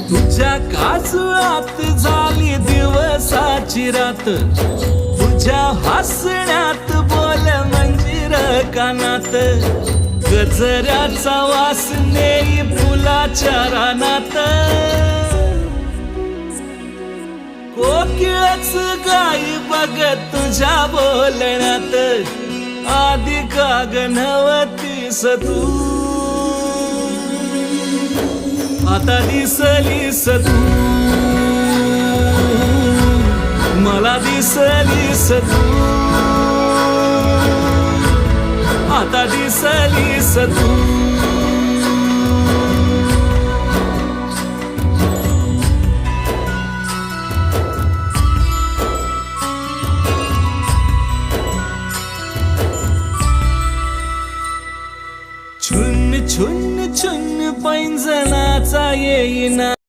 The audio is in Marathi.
तुझ्या काजळात झाली दिवसाची रात, तुझ्या हसण्यात बोल मंजिर कानात, गजऱ्याचा वास नेई फुलाच्या रानात, कोकिळच गाई बघत तुझ्या बोलण्यात, आधी का गणवतीस तू आता दिसलीस तू, मला दिसलीस तू, आता दिसलीस तू. छुन छुन छुन पैंजणाचा येईना